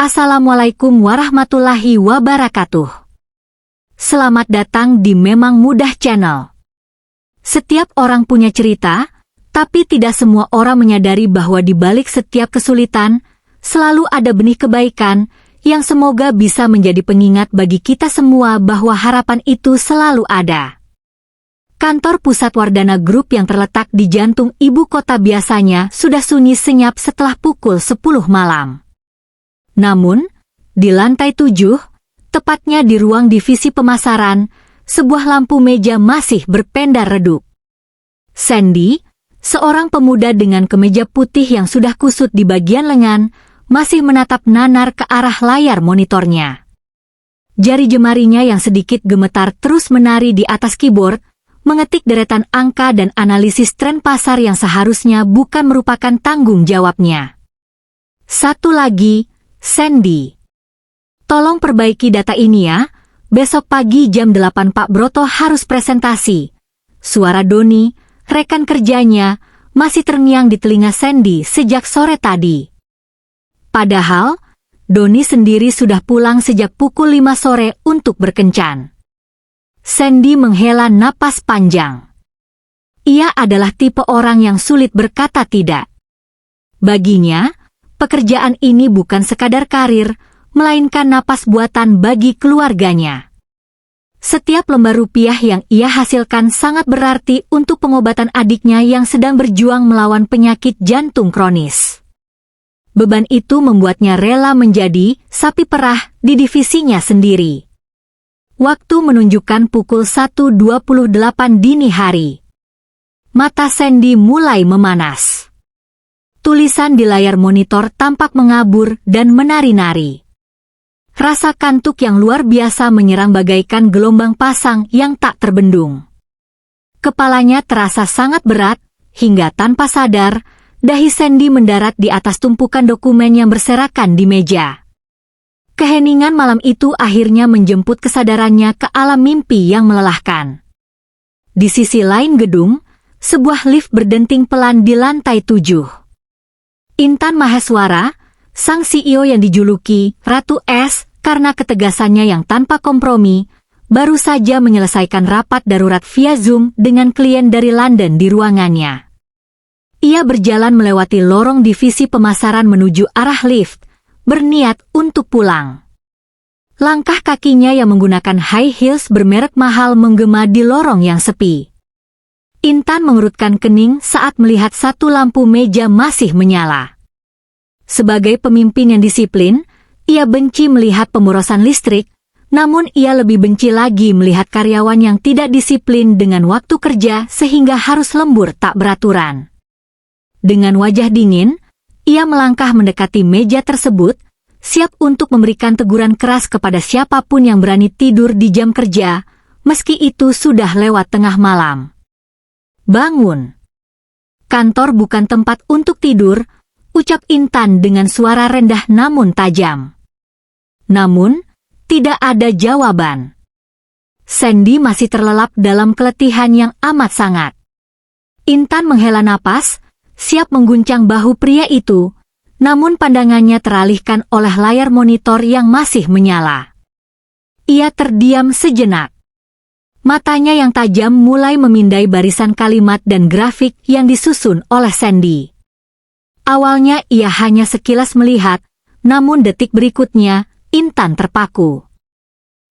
Assalamualaikum warahmatullahi wabarakatuh. Selamat datang di Memang Mudah Channel. Setiap orang punya cerita, tapi tidak semua orang menyadari bahwa di balik setiap kesulitan, selalu ada benih kebaikan, yang semoga bisa menjadi pengingat bagi kita semua bahwa harapan itu selalu ada. Kantor pusat Wardana Group yang terletak di jantung ibu kota biasanya sudah sunyi senyap setelah pukul 10 malam. Namun, di lantai 7, tepatnya di ruang divisi pemasaran, sebuah lampu meja masih berpendar redup. Sandy, seorang pemuda dengan kemeja putih yang sudah kusut di bagian lengan, masih menatap nanar ke arah layar monitornya. Jari jemarinya yang sedikit gemetar terus menari di atas keyboard, mengetik deretan angka dan analisis tren pasar yang seharusnya bukan merupakan tanggung jawabnya. Satu lagi, Sandy. Tolong perbaiki data ini ya, besok pagi jam 8 Pak Broto harus presentasi. Suara Doni, rekan kerjanya, masih terngiang di telinga Sandy sejak sore tadi. Padahal, Doni sendiri sudah pulang sejak pukul 5 sore untuk berkencan. Sandy menghela napas panjang. Ia adalah tipe orang yang sulit berkata tidak. Baginya, pekerjaan ini bukan sekadar karir, melainkan napas buatan bagi keluarganya. Setiap lembar rupiah yang ia hasilkan sangat berarti untuk pengobatan adiknya yang sedang berjuang melawan penyakit jantung kronis. Beban itu membuatnya rela menjadi sapi perah di divisinya sendiri. Waktu menunjukkan pukul 1.28 dini hari. Mata Sandy mulai memanas. Tulisan di layar monitor tampak mengabur dan menari-nari. Rasa kantuk yang luar biasa menyerang bagaikan gelombang pasang yang tak terbendung. Kepalanya terasa sangat berat, hingga tanpa sadar, dahi Sandy mendarat di atas tumpukan dokumen yang berserakan di meja. Keheningan malam itu akhirnya menjemput kesadarannya ke alam mimpi yang melelahkan. Di sisi lain gedung, sebuah lift berdenting pelan di lantai 7. Intan Maheswara, sang CEO yang dijuluki Ratu Es karena ketegasannya yang tanpa kompromi, baru saja menyelesaikan rapat darurat via Zoom dengan klien dari London di ruangannya. Ia berjalan melewati lorong divisi pemasaran menuju arah lift, berniat untuk pulang. Langkah kakinya yang menggunakan high heels bermerek mahal menggema di lorong yang sepi. Intan mengerutkan kening saat melihat satu lampu meja masih menyala. Sebagai pemimpin yang disiplin, ia benci melihat pemborosan listrik, namun ia lebih benci lagi melihat karyawan yang tidak disiplin dengan waktu kerja sehingga harus lembur tak beraturan. Dengan wajah dingin, ia melangkah mendekati meja tersebut, siap untuk memberikan teguran keras kepada siapapun yang berani tidur di jam kerja, meski itu sudah lewat tengah malam. Bangun. Kantor bukan tempat untuk tidur, ucap Intan dengan suara rendah namun tajam. Namun, tidak ada jawaban. Sandy masih terlelap dalam keletihan yang amat sangat. Intan menghela napas, siap mengguncang bahu pria itu, namun pandangannya teralihkan oleh layar monitor yang masih menyala. Ia terdiam sejenak. Matanya yang tajam mulai memindai barisan kalimat dan grafik yang disusun oleh Sandy. Awalnya ia hanya sekilas melihat, namun detik berikutnya, Intan terpaku.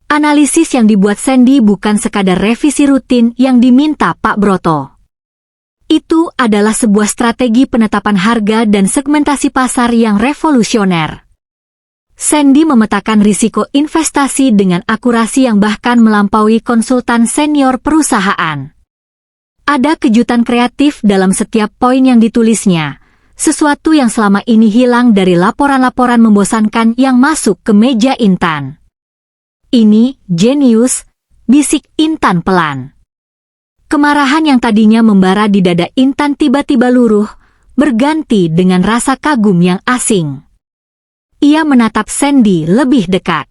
Analisis yang dibuat Sandy bukan sekadar revisi rutin yang diminta Pak Broto. Itu adalah sebuah strategi penetapan harga dan segmentasi pasar yang revolusioner. Sandy memetakan risiko investasi dengan akurasi yang bahkan melampaui konsultan senior perusahaan. Ada kejutan kreatif dalam setiap poin yang ditulisnya, sesuatu yang selama ini hilang dari laporan-laporan membosankan yang masuk ke meja Intan. Ini jenius, bisik Intan pelan. Kemarahan yang tadinya membara di dada Intan tiba-tiba luruh, berganti dengan rasa kagum yang asing. Ia menatap Sandy lebih dekat.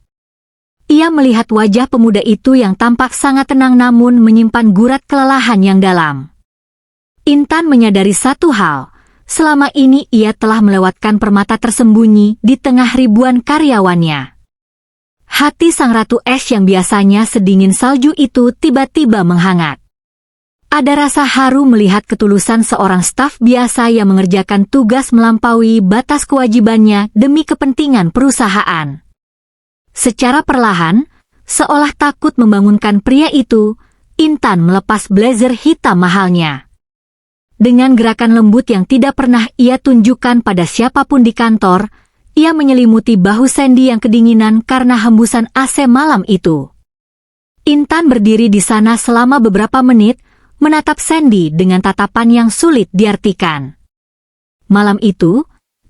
Ia melihat wajah pemuda itu yang tampak sangat tenang namun menyimpan gurat kelelahan yang dalam. Intan menyadari satu hal, selama ini ia telah melewatkan permata tersembunyi di tengah ribuan karyawannya. Hati sang Ratu Es yang biasanya sedingin salju itu tiba-tiba menghangat. Ada rasa haru melihat ketulusan seorang staf biasa yang mengerjakan tugas melampaui batas kewajibannya demi kepentingan perusahaan. Secara perlahan, seolah takut membangunkan pria itu, Intan melepas blazer hitam mahalnya. Dengan gerakan lembut yang tidak pernah ia tunjukkan pada siapapun di kantor, ia menyelimuti bahu Sandy yang kedinginan karena hembusan AC malam itu. Intan berdiri di sana selama beberapa menit, menatap Sandy dengan tatapan yang sulit diartikan. Malam itu,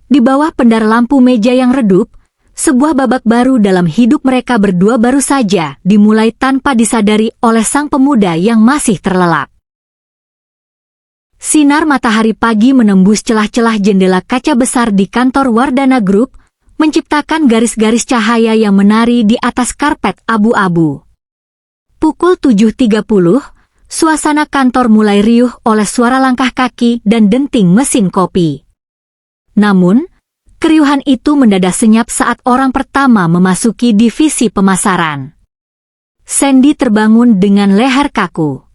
di bawah pendar lampu meja yang redup, sebuah babak baru dalam hidup mereka berdua baru saja dimulai tanpa disadari oleh sang pemuda yang masih terlelap. Sinar matahari pagi menembus celah-celah jendela kaca besar di kantor Wardana Group, menciptakan garis-garis cahaya yang menari di atas karpet abu-abu. Pukul 7.30, suasana kantor mulai riuh oleh suara langkah kaki dan denting mesin kopi. Namun, keriuhan itu mendadak senyap saat orang pertama memasuki divisi pemasaran. Sandy terbangun dengan leher kaku.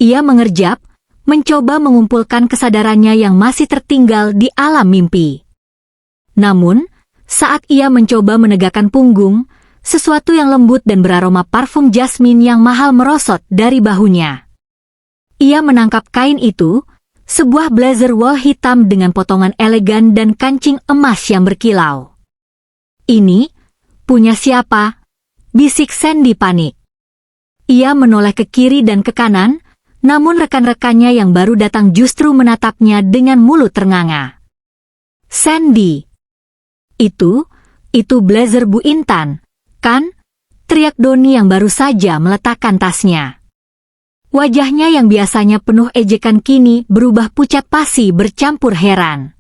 Ia mengerjap, mencoba mengumpulkan kesadarannya yang masih tertinggal di alam mimpi. Namun, saat ia mencoba menegakkan punggung, sesuatu yang lembut dan beraroma parfum jasmin yang mahal merosot dari bahunya. Ia menangkap kain itu, sebuah blazer wol hitam dengan potongan elegan dan kancing emas yang berkilau. "Ini, punya siapa?" bisik Sandy panik. Ia menoleh ke kiri dan ke kanan, namun rekan-rekannya yang baru datang justru menatapnya dengan mulut ternganga. "Sandy, itu blazer Bu Intan, kan?" teriak Doni yang baru saja meletakkan tasnya. Wajahnya yang biasanya penuh ejekan kini berubah pucat pasi bercampur heran.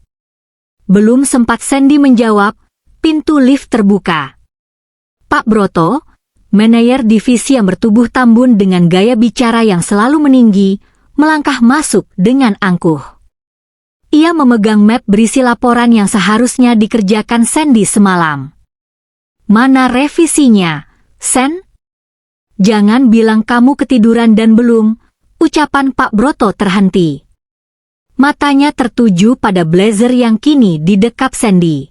Belum sempat Sandy menjawab, pintu lift terbuka. Pak Broto, manajer divisi yang bertubuh tambun dengan gaya bicara yang selalu meninggi, melangkah masuk dengan angkuh. Ia memegang map berisi laporan yang seharusnya dikerjakan Sandy semalam. "Mana revisinya, Sen?" "Jangan bilang kamu ketiduran dan belum," ucapan Pak Broto terhenti. Matanya tertuju pada blazer yang kini didekap Sandy.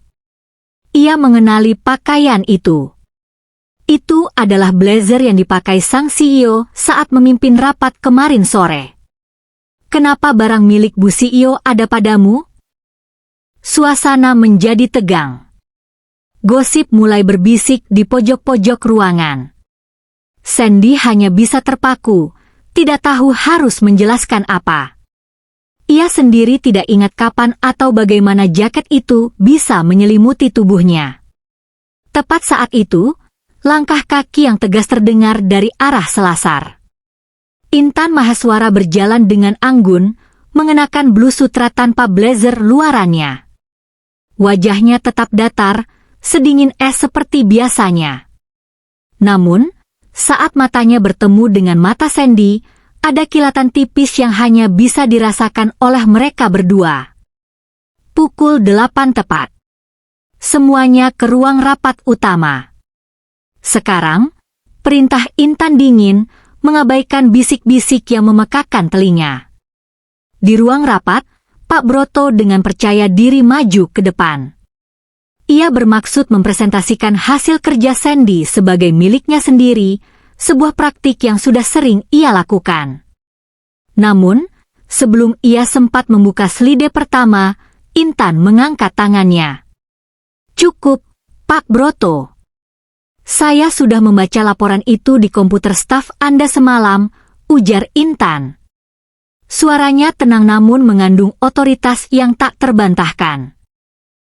Ia mengenali pakaian itu. Itu adalah blazer yang dipakai sang CEO saat memimpin rapat kemarin sore. "Kenapa barang milik Bu CEO ada padamu?" Suasana menjadi tegang. Gosip mulai berbisik di pojok-pojok ruangan. Sandy hanya bisa terpaku, tidak tahu harus menjelaskan apa. Ia sendiri tidak ingat kapan atau bagaimana jaket itu bisa menyelimuti tubuhnya. Tepat saat itu, langkah kaki yang tegas terdengar dari arah selasar. Intan Mahaswara berjalan dengan anggun, mengenakan blus sutra tanpa blazer luarannya. Wajahnya tetap datar, sedingin es seperti biasanya. Namun, saat matanya bertemu dengan mata Sandy, ada kilatan tipis yang hanya bisa dirasakan oleh mereka berdua. Pukul 8 tepat. Semuanya ke ruang rapat utama. Sekarang, perintah Intan dingin, mengabaikan bisik-bisik yang memekakan telinga. Di ruang rapat, Pak Broto dengan percaya diri maju ke depan. Ia bermaksud mempresentasikan hasil kerja Sandy sebagai miliknya sendiri, sebuah praktik yang sudah sering ia lakukan. Namun, sebelum ia sempat membuka slide pertama, Intan mengangkat tangannya. "Cukup, Pak Broto. Saya sudah membaca laporan itu di komputer staf Anda semalam," ujar Intan. Suaranya tenang namun mengandung otoritas yang tak terbantahkan.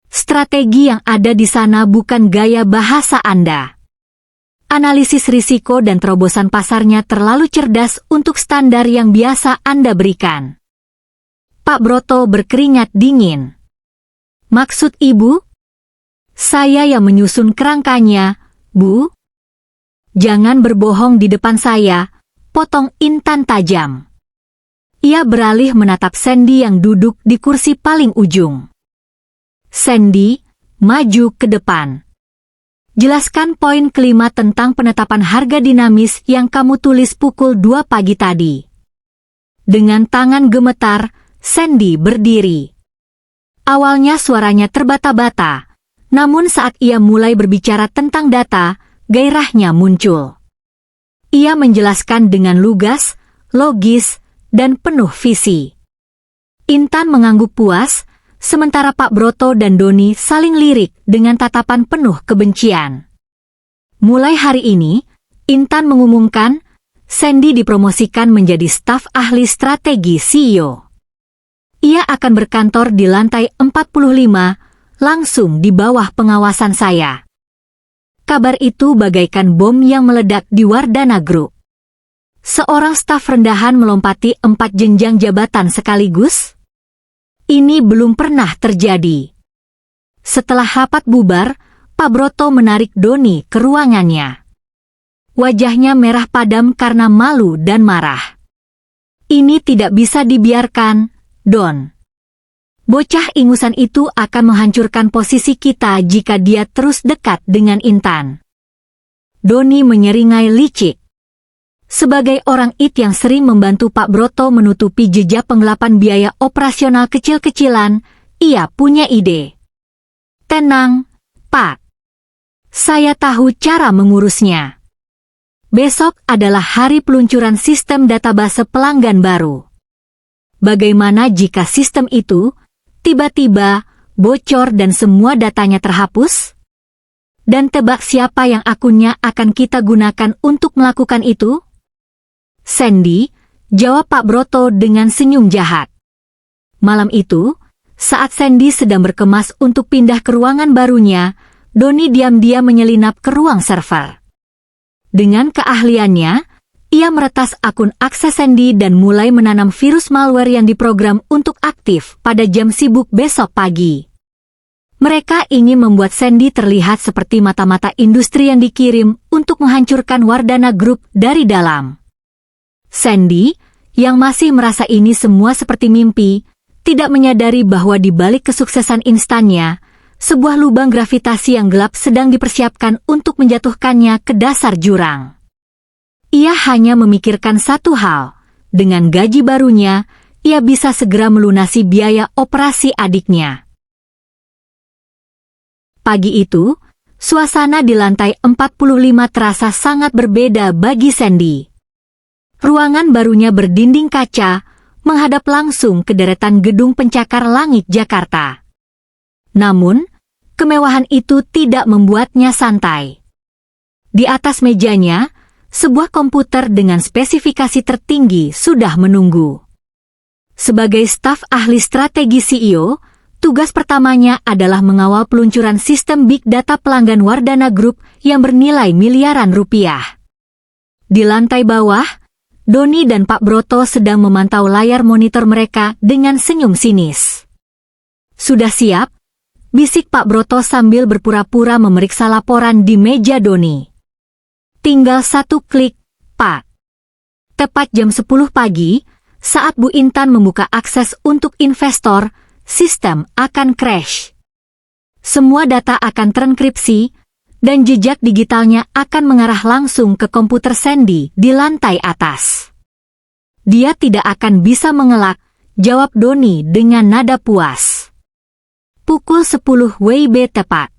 "Strategi yang ada di sana bukan gaya bahasa Anda. Analisis risiko dan terobosan pasarnya terlalu cerdas untuk standar yang biasa Anda berikan." Pak Broto berkeringat dingin. "Maksud Ibu?" "Saya yang menyusun kerangkanya, Bu." "Jangan berbohong di depan saya," potong Intan tajam. ia beralih menatap Sandy yang duduk di kursi paling ujung. Sandy, maju ke depan. Jelaskan poin kelima tentang penetapan harga dinamis yang kamu tulis pukul 2 pagi tadi. Dengan tangan gemetar, Sandy berdiri. Awalnya suaranya terbata-bata, namun saat ia mulai berbicara tentang data, gairahnya muncul. Ia menjelaskan dengan lugas, logis, dan penuh visi. Intan mengangguk puas, sementara Pak Broto dan Doni saling lirik dengan tatapan penuh kebencian. Mulai hari ini, Intan mengumumkan, Sandy dipromosikan menjadi staf ahli strategi CEO. Ia akan berkantor di lantai 45, langsung di bawah pengawasan saya. Kabar itu bagaikan bom yang meledak di Wardana Group. Seorang staf rendahan melompati 4 jenjang jabatan sekaligus? Ini belum pernah terjadi. Setelah rapat bubar, Pak Broto menarik Doni ke ruangannya. Wajahnya merah padam karena malu dan marah. Ini tidak bisa dibiarkan, Don. Bocah ingusan itu akan menghancurkan posisi kita jika dia terus dekat dengan Intan. Doni menyeringai licik. Sebagai orang IT yang sering membantu Pak Broto menutupi jejak penggelapan biaya operasional kecil-kecilan, ia punya ide. Tenang, Pak. Saya tahu cara mengurusnya. Besok adalah hari peluncuran sistem database pelanggan baru. Bagaimana jika sistem itu tiba-tiba bocor dan semua datanya terhapus? Dan tebak siapa yang akunnya akan kita gunakan untuk melakukan itu? Sandy, jawab Pak Broto dengan senyum jahat. Malam itu, saat Sandy sedang berkemas untuk pindah ke ruangan barunya, Doni diam-diam menyelinap ke ruang server. Dengan keahliannya, ia meretas akun akses Sandy dan mulai menanam virus malware yang diprogram untuk aktif pada jam sibuk besok pagi. Mereka ingin membuat Sandy terlihat seperti mata-mata industri yang dikirim untuk menghancurkan Wardana Group dari dalam. Sandy, yang masih merasa ini semua seperti mimpi, tidak menyadari bahwa di balik kesuksesan instannya, sebuah lubang gravitasi yang gelap sedang dipersiapkan untuk menjatuhkannya ke dasar jurang. Ia hanya memikirkan satu hal, dengan gaji barunya, ia bisa segera melunasi biaya operasi adiknya. Pagi itu, suasana di lantai 45 terasa sangat berbeda bagi Sandy. Ruangan barunya berdinding kaca, menghadap langsung ke deretan gedung pencakar langit Jakarta. Namun, kemewahan itu tidak membuatnya santai. Di atas mejanya, sebuah komputer dengan spesifikasi tertinggi sudah menunggu. Sebagai staf ahli strategi CEO, tugas pertamanya adalah mengawal peluncuran sistem Big Data pelanggan Wardana Group yang bernilai miliaran rupiah. Di lantai bawah, Doni dan Pak Broto sedang memantau layar monitor mereka dengan senyum sinis. Sudah siap? Bisik Pak Broto sambil berpura-pura memeriksa laporan di meja Doni. Tinggal satu klik, Pak. Tepat jam 10 pagi, saat Bu Intan membuka akses untuk investor, sistem akan crash. Semua data akan terenkripsi, dan jejak digitalnya akan mengarah langsung ke komputer Sandy di lantai atas. Dia tidak akan bisa mengelak, jawab Doni dengan nada puas. Pukul 10 WIB tepat.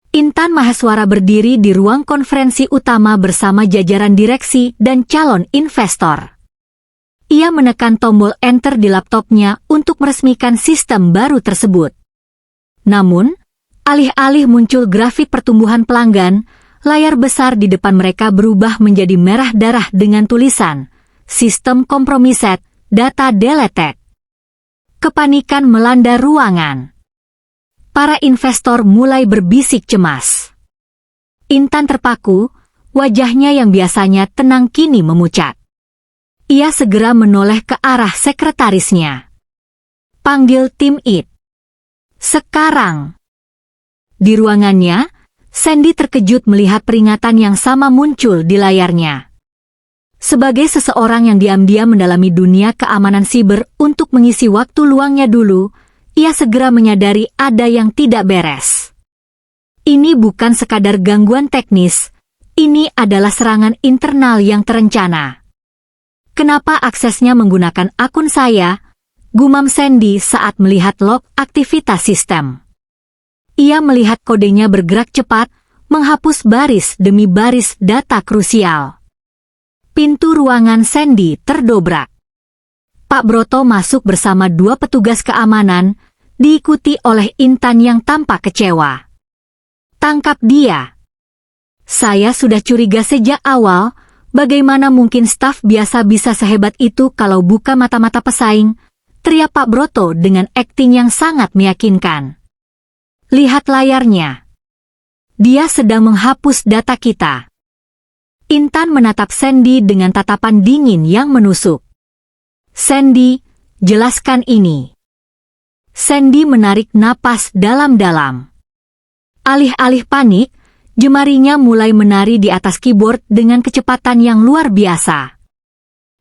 Intan Maheswara berdiri di ruang konferensi utama bersama jajaran direksi dan calon investor. Ia menekan tombol enter di laptopnya untuk meresmikan sistem baru tersebut. Namun, alih-alih muncul grafik pertumbuhan pelanggan, layar besar di depan mereka berubah menjadi merah darah dengan tulisan, Sistem Compromised, Data Deleted. Kepanikan melanda ruangan. Para investor mulai berbisik cemas. Intan terpaku, wajahnya yang biasanya tenang kini memucat. Ia segera menoleh ke arah sekretarisnya. Panggil tim IT. Sekarang. Di ruangannya, Sandy terkejut melihat peringatan yang sama muncul di layarnya. Sebagai seseorang yang diam-diam mendalami dunia keamanan siber untuk mengisi waktu luangnya dulu, ia segera menyadari ada yang tidak beres. Ini bukan sekadar gangguan teknis, ini adalah serangan internal yang terencana. Kenapa aksesnya menggunakan akun saya? Gumam Sandy saat melihat log aktivitas sistem. Ia melihat kodenya bergerak cepat, menghapus baris demi baris data krusial. Pintu ruangan Sandy terdobrak. Pak Broto masuk bersama 2 petugas keamanan, diikuti oleh Intan yang tampak kecewa. Tangkap dia. Saya sudah curiga sejak awal, bagaimana mungkin staf biasa bisa sehebat itu kalau buka mata-mata pesaing, teriak Pak Broto dengan akting yang sangat meyakinkan. Lihat layarnya. Dia sedang menghapus data kita. Intan menatap Sandy dengan tatapan dingin yang menusuk. Sandy, jelaskan ini. Sandy menarik napas dalam-dalam. Alih-alih panik, jemarinya mulai menari di atas keyboard dengan kecepatan yang luar biasa.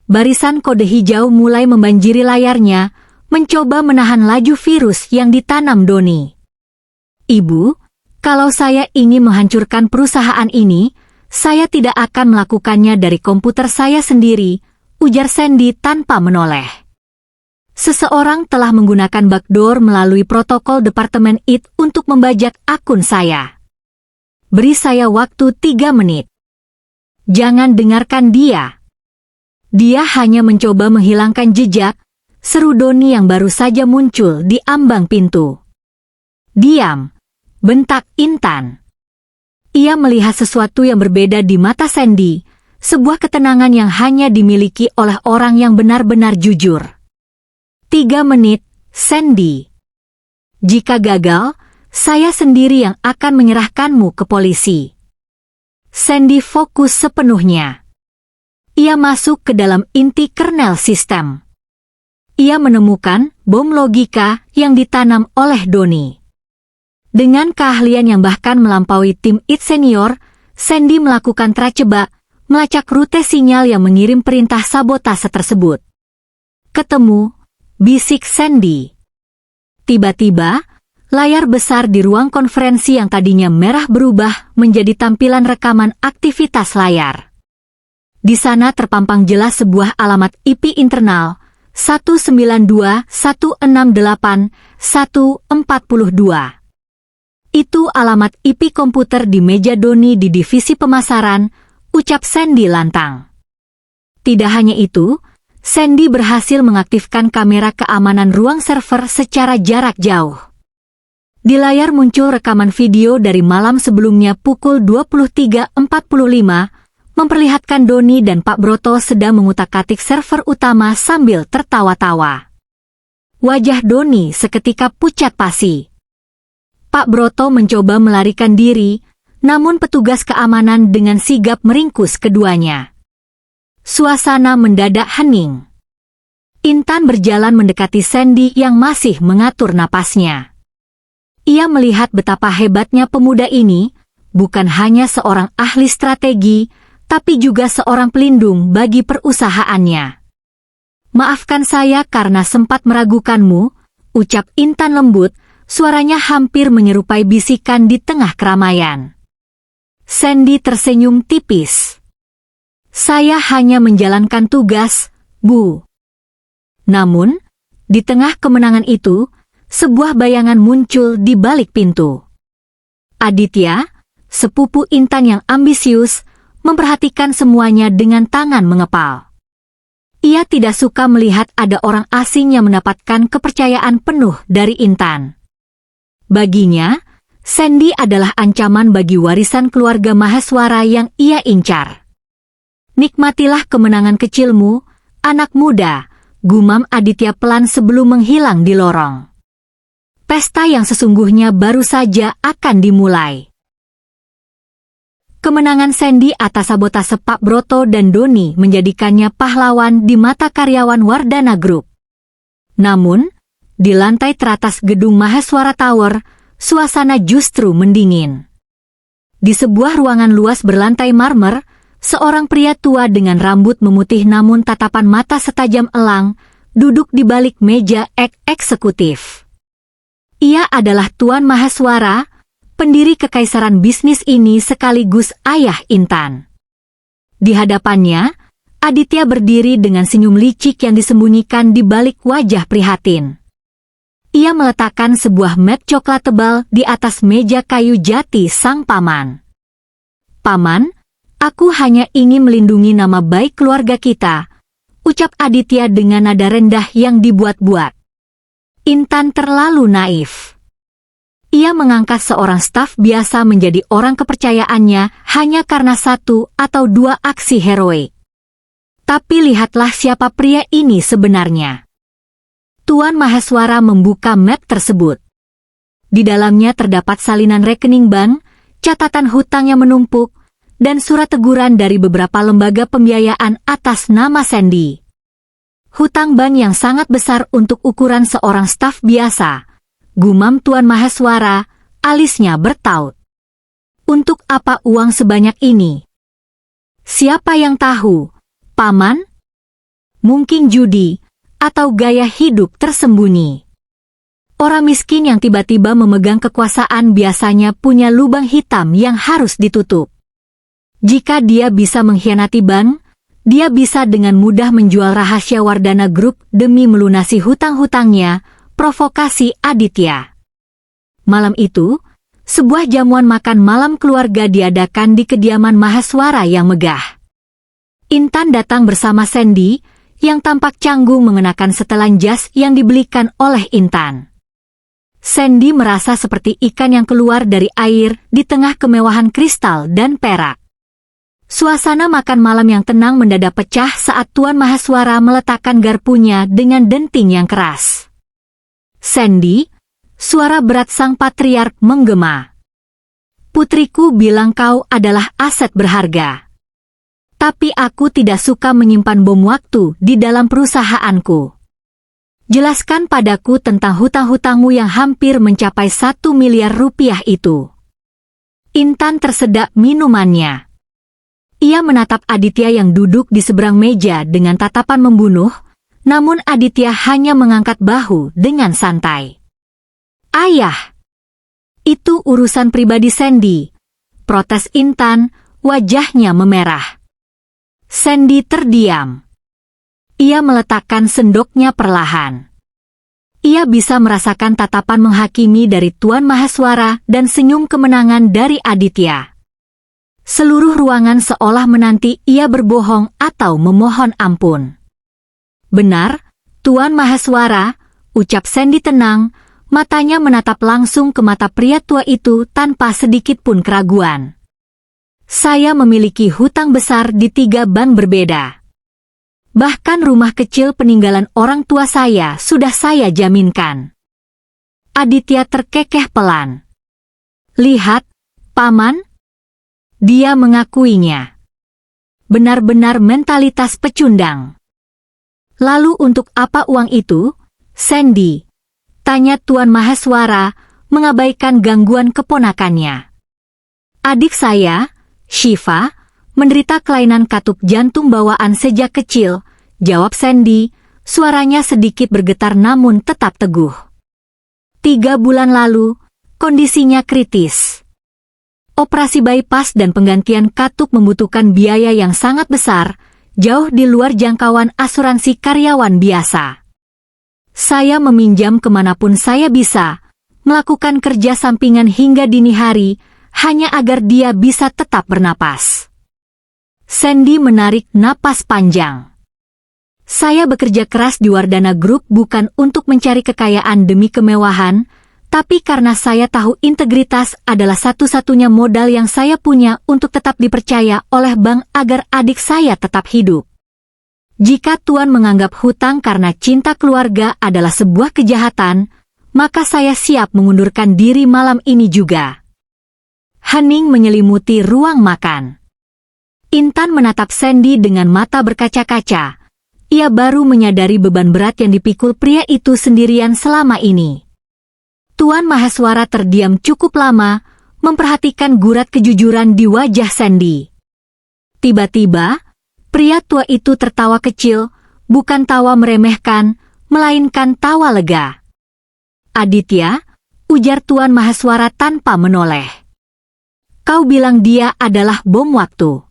Barisan kode hijau mulai membanjiri layarnya, mencoba menahan laju virus yang ditanam Doni. Ibu, kalau saya ingin menghancurkan perusahaan ini, saya tidak akan melakukannya dari komputer saya sendiri, ujar Sandy tanpa menoleh. Seseorang telah menggunakan backdoor melalui protokol Departemen IT untuk membajak akun saya. Beri saya waktu 3 menit. Jangan dengarkan dia. Dia hanya mencoba menghilangkan jejak, seru Doni yang baru saja muncul di ambang pintu. Diam, bentak Intan. Ia melihat sesuatu yang berbeda di mata Sandy, sebuah ketenangan yang hanya dimiliki oleh orang yang benar-benar jujur. 3 menit, Sandy. Jika gagal, saya sendiri yang akan menyerahkanmu ke polisi. Sandy fokus sepenuhnya. Ia masuk ke dalam inti kernel sistem. Ia menemukan bom logika yang ditanam oleh Doni. Dengan keahlian yang bahkan melampaui tim IT senior, Sandy melakukan traceba, melacak rute sinyal yang mengirim perintah sabotase tersebut. Ketemu, bisik Sandy. Tiba-tiba, layar besar di ruang konferensi yang tadinya merah berubah menjadi tampilan rekaman aktivitas layar. Di sana terpampang jelas sebuah alamat IP internal, 192.168.142. Itu alamat IP komputer di meja Doni di divisi pemasaran, ucap Sandy lantang. Tidak hanya itu, Sandy berhasil mengaktifkan kamera keamanan ruang server secara jarak jauh. Di layar muncul rekaman video dari malam sebelumnya pukul 23.45, memperlihatkan Doni dan Pak Broto sedang mengutak-atik server utama sambil tertawa-tawa. Wajah Doni seketika pucat pasi. Pak Broto mencoba melarikan diri, namun petugas keamanan dengan sigap meringkus keduanya. Suasana mendadak hening. Intan berjalan mendekati Sandy yang masih mengatur napasnya. Ia melihat betapa hebatnya pemuda ini, bukan hanya seorang ahli strategi, tapi juga seorang pelindung bagi perusahaannya. Maafkan saya karena sempat meragukanmu, ucap Intan lembut, suaranya hampir menyerupai bisikan di tengah keramaian. Sandy tersenyum tipis. Saya hanya menjalankan tugas, Bu. Namun, di tengah kemenangan itu, sebuah bayangan muncul di balik pintu. Aditya, sepupu Intan yang ambisius, memperhatikan semuanya dengan tangan mengepal. Ia tidak suka melihat ada orang asing yang mendapatkan kepercayaan penuh dari Intan. Baginya, Sandy adalah ancaman bagi warisan keluarga Maheswara yang ia incar. Nikmatilah kemenangan kecilmu, anak muda, gumam Aditya pelan sebelum menghilang di lorong. Pesta yang sesungguhnya baru saja akan dimulai. Kemenangan Sandy atas sabotase Pak Broto dan Doni menjadikannya pahlawan di mata karyawan Wardana Group. Namun, di lantai teratas gedung Maheswara Tower, suasana justru mendingin. Di sebuah ruangan luas berlantai marmer, seorang pria tua dengan rambut memutih namun tatapan mata setajam elang, duduk di balik meja eksekutif. Ia adalah Tuan Mahaswara, pendiri kekaisaran bisnis ini sekaligus ayah Intan. Di hadapannya, Aditya berdiri dengan senyum licik yang disembunyikan di balik wajah prihatin. Ia meletakkan sebuah map coklat tebal di atas meja kayu jati sang paman. "Paman, aku hanya ingin melindungi nama baik keluarga kita," ucap Aditya dengan nada rendah yang dibuat-buat. Intan terlalu naif. Ia mengangkat seorang staf biasa menjadi orang kepercayaannya hanya karena satu atau dua aksi heroik. Tapi lihatlah siapa pria ini sebenarnya. Tuan Mahaswara membuka map tersebut. Di dalamnya terdapat salinan rekening bank, catatan hutang yang menumpuk, dan surat teguran dari beberapa lembaga pembiayaan atas nama Sandy. Hutang bank yang sangat besar untuk ukuran seorang staf biasa, gumam Tuan Mahaswara, alisnya bertaut. Untuk apa uang sebanyak ini? Siapa yang tahu? Paman? Mungkin judi, atau gaya hidup tersembunyi. Orang miskin yang tiba-tiba memegang kekuasaan biasanya punya lubang hitam yang harus ditutup. Jika dia bisa mengkhianati bank, dia bisa dengan mudah menjual rahasia Wardana Group demi melunasi hutang-hutangnya, provokasi Aditya. Malam itu, sebuah jamuan makan malam keluarga diadakan di kediaman Mahaswara yang megah. Intan datang bersama Sandy, yang tampak canggung mengenakan setelan jas yang dibelikan oleh Intan. Sandy merasa seperti ikan yang keluar dari air di tengah kemewahan kristal dan perak. Suasana makan malam yang tenang mendadak pecah saat Tuan Mahaswara meletakkan garpunya dengan denting yang keras. "Sandy," suara berat sang patriark menggema. "Putriku bilang kau adalah aset berharga. Tapi aku tidak suka menyimpan bom waktu di dalam perusahaanku. Jelaskan padaku tentang hutang-hutangmu yang hampir mencapai 1 miliar rupiah itu." Intan tersedak minumannya. Ia menatap Aditya yang duduk di seberang meja dengan tatapan membunuh, namun Aditya hanya mengangkat bahu dengan santai. "Ayah, itu urusan pribadi Sandy," protes Intan, wajahnya memerah. Sandy terdiam. Ia meletakkan sendoknya perlahan. Ia bisa merasakan tatapan menghakimi dari Tuan Mahaswara dan senyum kemenangan dari Aditya. Seluruh ruangan seolah menanti ia berbohong atau memohon ampun. "Benar, Tuan Mahaswara," ucap Sandy tenang, matanya menatap langsung ke mata pria tua itu tanpa sedikit pun keraguan. "Saya memiliki hutang besar di 3 bank berbeda. Bahkan rumah kecil peninggalan orang tua saya sudah saya jaminkan." Aditya terkekeh pelan. "Lihat, Paman." Dia mengakuinya. Benar-benar mentalitas pecundang. "Lalu untuk apa uang itu, Sandy?" tanya Tuan Mahaswara, mengabaikan gangguan keponakannya. "Adik saya, Shiva, menderita kelainan katup jantung bawaan sejak kecil," jawab Sandy, suaranya sedikit bergetar namun tetap teguh. 3 bulan lalu, kondisinya kritis. Operasi bypass dan penggantian katup membutuhkan biaya yang sangat besar, jauh di luar jangkauan asuransi karyawan biasa. Saya meminjam kemanapun saya bisa, melakukan kerja sampingan hingga dini hari, hanya agar dia bisa tetap bernapas. Sandy menarik napas panjang. "Saya bekerja keras di Wardana Group bukan untuk mencari kekayaan demi kemewahan, tapi karena saya tahu integritas adalah satu-satunya modal yang saya punya untuk tetap dipercaya oleh bank agar adik saya tetap hidup. Jika Tuan menganggap hutang karena cinta keluarga adalah sebuah kejahatan, maka saya siap mengundurkan diri malam ini juga." Hening menyelimuti ruang makan. Intan menatap Sandy dengan mata berkaca-kaca. Ia baru menyadari beban berat yang dipikul pria itu sendirian selama ini. Tuan Mahaswara terdiam cukup lama, memperhatikan gurat kejujuran di wajah Sandy. Tiba-tiba, pria tua itu tertawa kecil, bukan tawa meremehkan, melainkan tawa lega. "Aditya," ujar Tuan Mahaswara tanpa menoleh. "Kau bilang dia adalah bom waktu.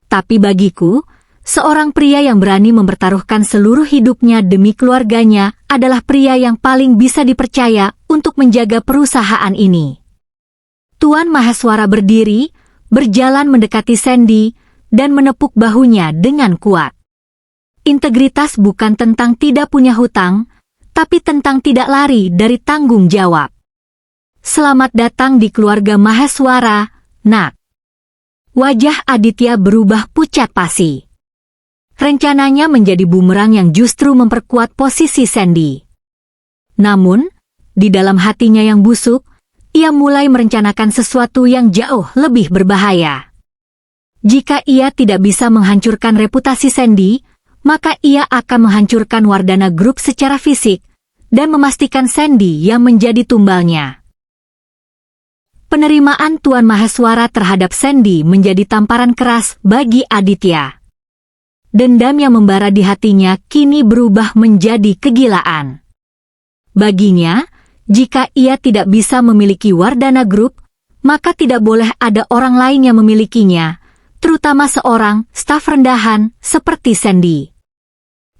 Tapi bagiku, seorang pria yang berani mempertaruhkan seluruh hidupnya demi keluarganya adalah pria yang paling bisa dipercaya untuk menjaga perusahaan ini." Tuan Mahaswara berdiri, berjalan mendekati Sandy, dan menepuk bahunya dengan kuat. Integritas bukan tentang tidak punya hutang, tapi tentang tidak lari dari tanggung jawab. "Selamat datang di keluarga Mahaswara, Nak." Wajah Aditya berubah pucat pasi. Rencananya menjadi bumerang yang justru memperkuat posisi Sandy. Namun, di dalam hatinya yang busuk, ia mulai merencanakan sesuatu yang jauh lebih berbahaya. Jika ia tidak bisa menghancurkan reputasi Sandy, maka ia akan menghancurkan Wardana Group secara fisik dan memastikan Sandy yang menjadi tumbalnya. Penerimaan Tuan Mahaswara terhadap Sandy menjadi tamparan keras bagi Aditya. Dendam yang membara di hatinya kini berubah menjadi kegilaan. Baginya, jika ia tidak bisa memiliki Wardana Group, maka tidak boleh ada orang lain yang memilikinya, terutama seorang staf rendahan seperti Sandy.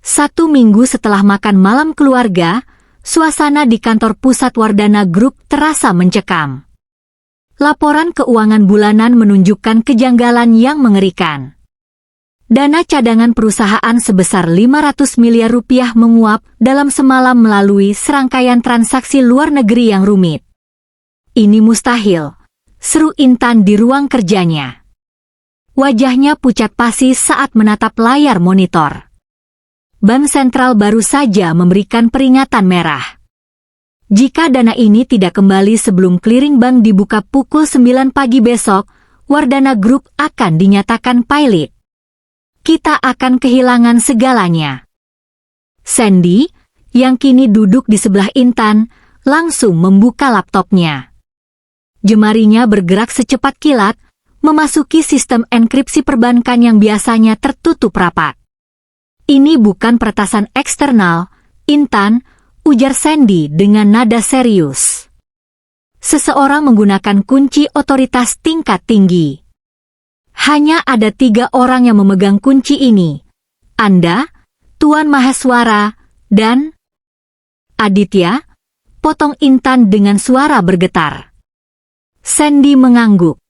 1 minggu setelah makan malam keluarga, suasana di kantor pusat Wardana Group terasa mencekam. Laporan keuangan bulanan menunjukkan kejanggalan yang mengerikan. Dana cadangan perusahaan sebesar 500 miliar rupiah menguap dalam semalam melalui serangkaian transaksi luar negeri yang rumit. "Ini mustahil," seru Intan di ruang kerjanya. Wajahnya pucat pasi saat menatap layar monitor. Bank sentral baru saja memberikan peringatan merah. Jika dana ini tidak kembali sebelum clearing bank dibuka pukul 9 pagi besok, Wardana Group akan dinyatakan pailit. Kita akan kehilangan segalanya. Sandy, yang kini duduk di sebelah Intan, langsung membuka laptopnya. Jemarinya bergerak secepat kilat, memasuki sistem enkripsi perbankan yang biasanya tertutup rapat. "Ini bukan peretasan eksternal, Intan," ujar Sandy dengan nada serius. "Seseorang menggunakan kunci otoritas tingkat tinggi. Hanya ada 3 orang yang memegang kunci ini. Anda, Tuan Mahaswara, dan Aditya," potong Intan dengan suara bergetar. Sandy mengangguk.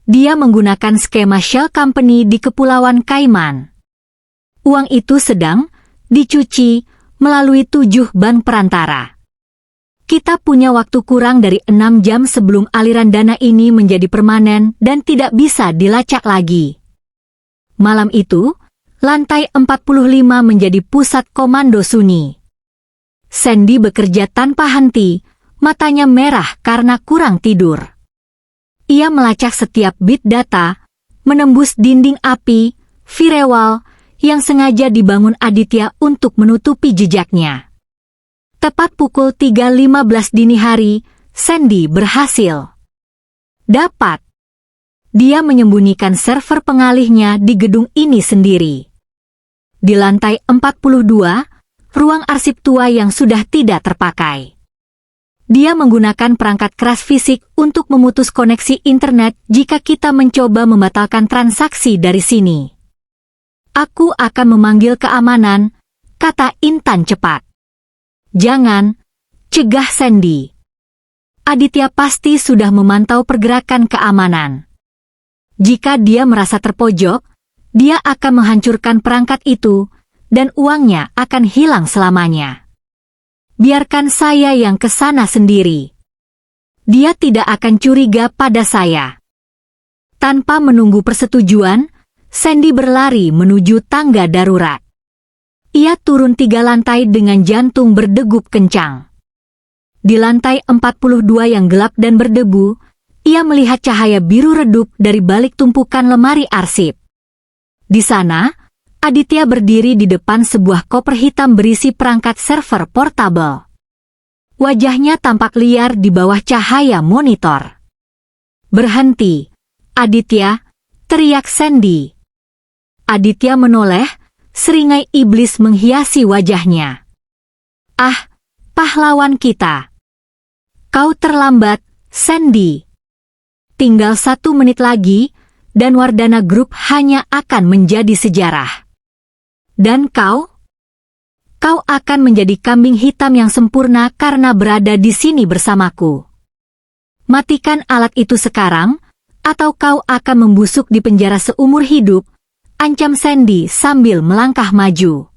Dia menggunakan skema shell company di Kepulauan Kaiman. Uang itu sedang dicuci melalui 7 bank perantara. Kita punya waktu kurang dari 6 jam sebelum aliran dana ini menjadi permanen dan tidak bisa dilacak lagi. Malam itu, lantai 45 menjadi pusat komando sunyi. Sandy bekerja tanpa henti, matanya merah karena kurang tidur. Ia melacak setiap bit data, menembus dinding api, firewall, yang sengaja dibangun Aditya untuk menutupi jejaknya. Tepat pukul 3.15 dini hari, Sandy berhasil. Dapat. Dia menyembunyikan server pengalihnya di gedung ini sendiri. Di lantai 42, ruang arsip tua yang sudah tidak terpakai. Dia menggunakan perangkat keras fisik untuk memutus koneksi internet jika kita mencoba membatalkan transaksi dari sini. "Aku akan memanggil keamanan," kata Intan cepat. "Jangan," cegah Sandy. Aditya pasti sudah memantau pergerakan keamanan. Jika dia merasa terpojok, dia akan menghancurkan perangkat itu, dan uangnya akan hilang selamanya. "Biarkan saya yang ke sana sendiri. Dia tidak akan curiga pada saya." Tanpa menunggu persetujuan, Sandy berlari menuju tangga darurat. Ia turun 3 lantai dengan jantung berdegup kencang. Di lantai 42 yang gelap dan berdebu, ia melihat cahaya biru redup dari balik tumpukan lemari arsip. Di sana, Aditya berdiri di depan sebuah koper hitam berisi perangkat server portable. Wajahnya tampak liar di bawah cahaya monitor. "Berhenti, Aditya," teriak Sandy. Aditya menoleh, seringai iblis menghiasi wajahnya. Ah, pahlawan kita. Kau terlambat, Sandy. Tinggal 1 menit lagi, dan Wardana Group hanya akan menjadi sejarah. Dan kau? Kau akan menjadi kambing hitam yang sempurna karena berada di sini bersamaku. Matikan alat itu sekarang, atau kau akan membusuk di penjara seumur hidup, ancam Sandy sambil melangkah maju.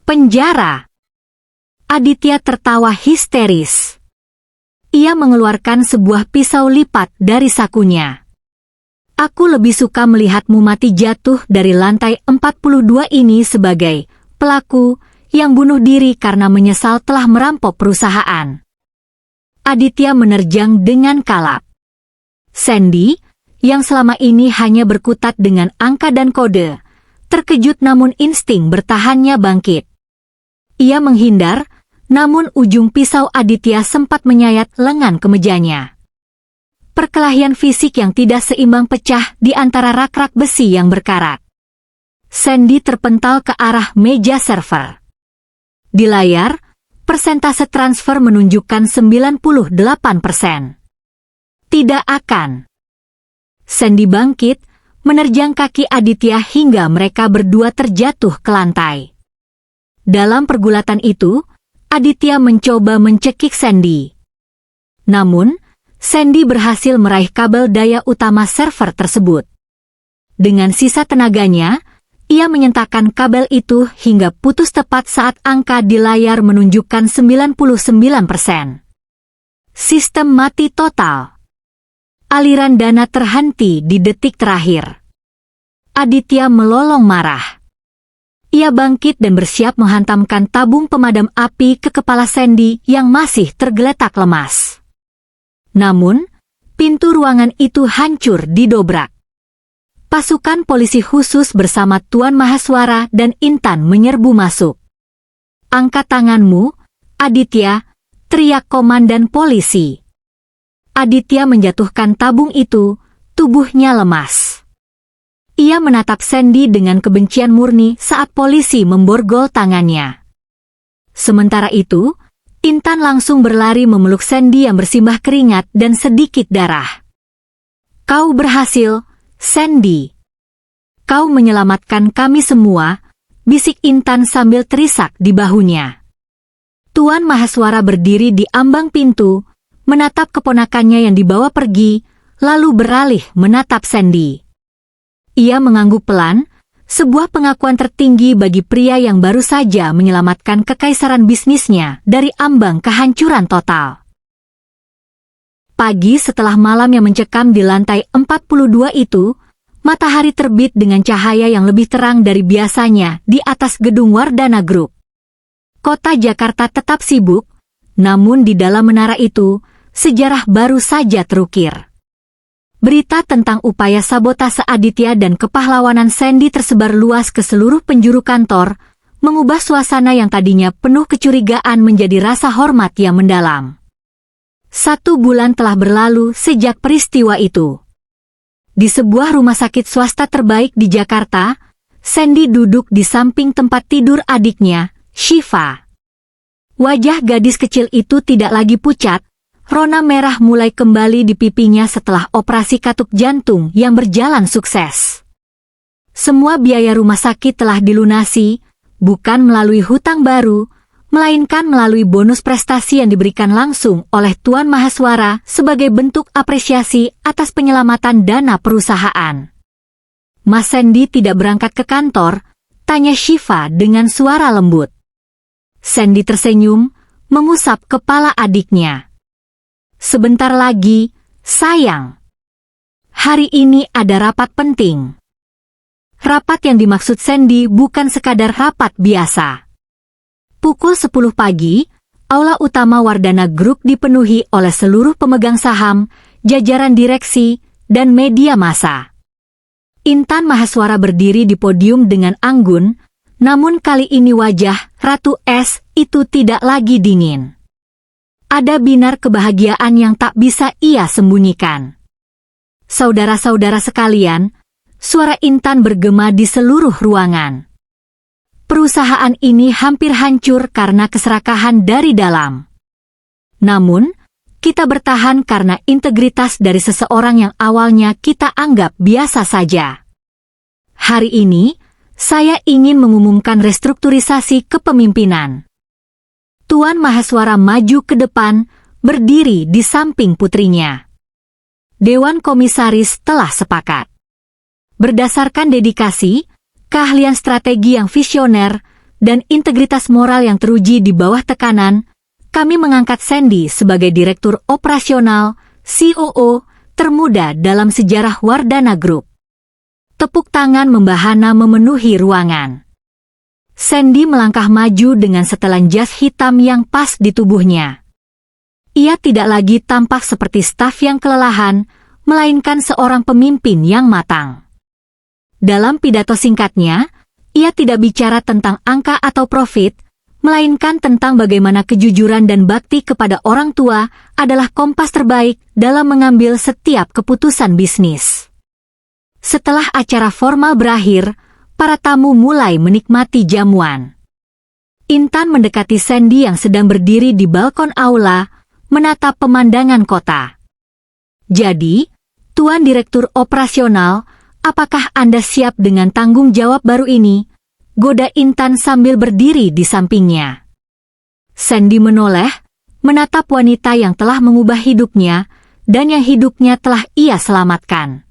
Penjara! Aditya tertawa histeris. Ia mengeluarkan sebuah pisau lipat dari sakunya. Aku lebih suka melihatmu mati jatuh dari lantai 42 ini sebagai pelaku yang bunuh diri karena menyesal telah merampok perusahaan. Aditya menerjang dengan kalap. Sandy, yang selama ini hanya berkutat dengan angka dan kode, terkejut namun insting bertahannya bangkit. Ia menghindar, namun ujung pisau Aditya sempat menyayat lengan kemejanya. Perkelahian fisik yang tidak seimbang pecah di antara rak-rak besi yang berkarat. Sandy terpental ke arah meja server. Di layar, persentase transfer menunjukkan 98%. Tidak akan. Sandy bangkit, menerjang kaki Aditya hingga mereka berdua terjatuh ke lantai. Dalam pergulatan itu, Aditya mencoba mencekik Sandy. Namun, Sandy berhasil meraih kabel daya utama server tersebut. Dengan sisa tenaganya, ia menyentakkan kabel itu hingga putus tepat saat angka di layar menunjukkan 99%. Sistem mati total. Aliran dana terhenti di detik terakhir. Aditya melolong marah. Ia bangkit dan bersiap menghantamkan tabung pemadam api ke kepala Sandy yang masih tergeletak lemas. Namun, pintu ruangan itu hancur didobrak. Pasukan polisi khusus bersama Tuan Mahaswara dan Intan menyerbu masuk. Angkat tanganmu, Aditya, teriak komandan polisi. Aditya menjatuhkan tabung itu, tubuhnya lemas. Ia menatap Sandy dengan kebencian murni saat polisi memborgol tangannya. Sementara itu, Intan langsung berlari memeluk Sandy yang bersimbah keringat dan sedikit darah. Kau berhasil, Sandy. Kau menyelamatkan kami semua, bisik Intan sambil terisak di bahunya. Tuan Mahaswara berdiri di ambang pintu, menatap keponakannya yang dibawa pergi, lalu beralih menatap Sandy. Ia mengangguk pelan, sebuah pengakuan tertinggi bagi pria yang baru saja menyelamatkan kekaisaran bisnisnya dari ambang kehancuran total. Pagi setelah malam yang mencekam di lantai 42 itu, matahari terbit dengan cahaya yang lebih terang dari biasanya di atas gedung Wardana Group. Kota Jakarta tetap sibuk, namun di dalam menara itu, sejarah baru saja terukir. Berita tentang upaya sabotase Aditya dan kepahlawanan Sandy tersebar luas ke seluruh penjuru kantor, mengubah suasana yang tadinya penuh kecurigaan menjadi rasa hormat yang mendalam. 1 bulan telah berlalu sejak peristiwa itu. Di sebuah rumah sakit swasta terbaik di Jakarta, Sandy duduk di samping tempat tidur adiknya, Shiva. Wajah gadis kecil itu tidak lagi pucat, rona merah mulai kembali di pipinya setelah operasi katup jantung yang berjalan sukses. Semua biaya rumah sakit telah dilunasi, bukan melalui hutang baru, melainkan melalui bonus prestasi yang diberikan langsung oleh Tuan Mahaswara sebagai bentuk apresiasi atas penyelamatan dana perusahaan. Mas Sandy tidak berangkat ke kantor, tanya Shiva dengan suara lembut. Sandy tersenyum, mengusap kepala adiknya. Sebentar lagi, sayang. Hari ini ada rapat penting. Rapat yang dimaksud Sandy bukan sekadar rapat biasa. Pukul 10 pagi, aula utama Wardana Group dipenuhi oleh seluruh pemegang saham, jajaran direksi, dan media massa. Intan Mahaswara berdiri di podium dengan anggun, namun kali ini wajah Ratu S itu tidak lagi dingin. Ada binar kebahagiaan yang tak bisa ia sembunyikan. Saudara-saudara sekalian, suara Intan bergema di seluruh ruangan. Perusahaan ini hampir hancur karena keserakahan dari dalam. Namun, kita bertahan karena integritas dari seseorang yang awalnya kita anggap biasa saja. Hari ini, saya ingin mengumumkan restrukturisasi kepemimpinan. Tuan Maheswara maju ke depan, berdiri di samping putrinya. Dewan Komisaris telah sepakat. Berdasarkan dedikasi, keahlian strategi yang visioner, dan integritas moral yang teruji di bawah tekanan, kami mengangkat Sandy sebagai Direktur Operasional, COO, termuda dalam sejarah Wardana Group. Tepuk tangan membahana memenuhi ruangan. Sandy melangkah maju dengan setelan jas hitam yang pas di tubuhnya. Ia tidak lagi tampak seperti staf yang kelelahan, melainkan seorang pemimpin yang matang. Dalam pidato singkatnya, ia tidak bicara tentang angka atau profit, melainkan tentang bagaimana kejujuran dan bakti kepada orang tua adalah kompas terbaik dalam mengambil setiap keputusan bisnis. Setelah acara formal berakhir, para tamu mulai menikmati jamuan. Intan mendekati Sandy yang sedang berdiri di balkon aula, menatap pemandangan kota. Jadi, Tuan Direktur Operasional, apakah Anda siap dengan tanggung jawab baru ini? Goda Intan sambil berdiri di sampingnya. Sandy menoleh, menatap wanita yang telah mengubah hidupnya, dan yang hidupnya telah ia selamatkan.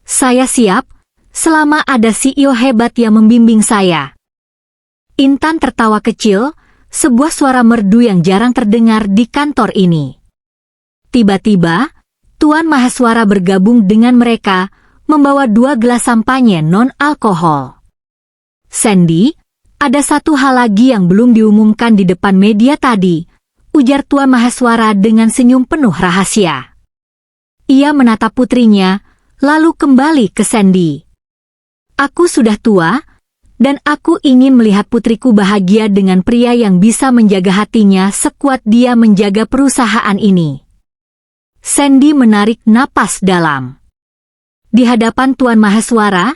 Saya siap, selama ada CEO hebat yang membimbing saya. Intan tertawa kecil, sebuah suara merdu yang jarang terdengar di kantor ini. Tiba-tiba, Tuan Maheswara bergabung dengan mereka, membawa 2 gelas sampanye non-alkohol. Sandy, ada satu hal lagi yang belum diumumkan di depan media tadi, ujar Tuan Maheswara dengan senyum penuh rahasia. Ia menatap putrinya, lalu kembali ke Sandy. Aku sudah tua, dan aku ingin melihat putriku bahagia dengan pria yang bisa menjaga hatinya sekuat dia menjaga perusahaan ini. Sandy menarik napas dalam. Di hadapan Tuan Maheswara,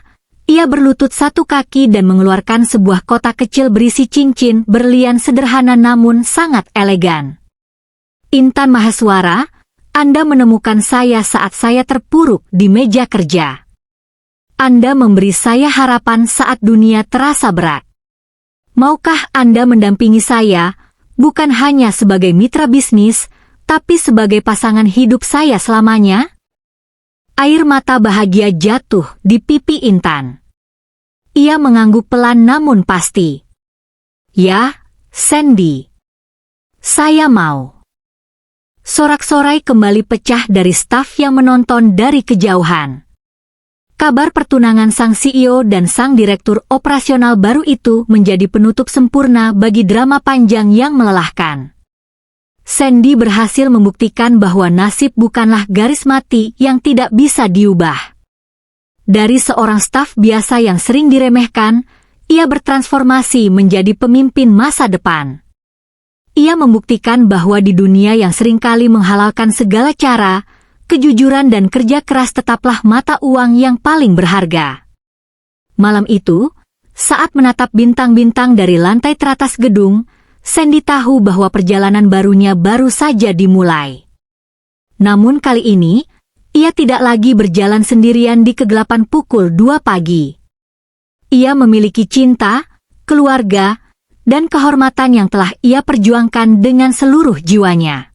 ia berlutut satu kaki dan mengeluarkan sebuah kotak kecil berisi cincin berlian sederhana namun sangat elegan. Intan Maheswara, Anda menemukan saya saat saya terpuruk di meja kerja. Anda memberi saya harapan saat dunia terasa berat. Maukah Anda mendampingi saya, bukan hanya sebagai mitra bisnis, tapi sebagai pasangan hidup saya selamanya? Air mata bahagia jatuh di pipi Intan. Ia mengangguk pelan namun pasti. Ya, Sandy. Saya mau. Sorak-sorai kembali pecah dari staf yang menonton dari kejauhan. Kabar pertunangan sang CEO dan sang direktur operasional baru itu menjadi penutup sempurna bagi drama panjang yang melelahkan. Sandy berhasil membuktikan bahwa nasib bukanlah garis mati yang tidak bisa diubah. Dari seorang staf biasa yang sering diremehkan, ia bertransformasi menjadi pemimpin masa depan. Ia membuktikan bahwa di dunia yang seringkali menghalalkan segala cara, kejujuran dan kerja keras tetaplah mata uang yang paling berharga. Malam itu, saat menatap bintang-bintang dari lantai teratas gedung, Sandy tahu bahwa perjalanan barunya baru saja dimulai. Namun kali ini, ia tidak lagi berjalan sendirian di kegelapan pukul 2 pagi. Ia memiliki cinta, keluarga, dan kehormatan yang telah ia perjuangkan dengan seluruh jiwanya.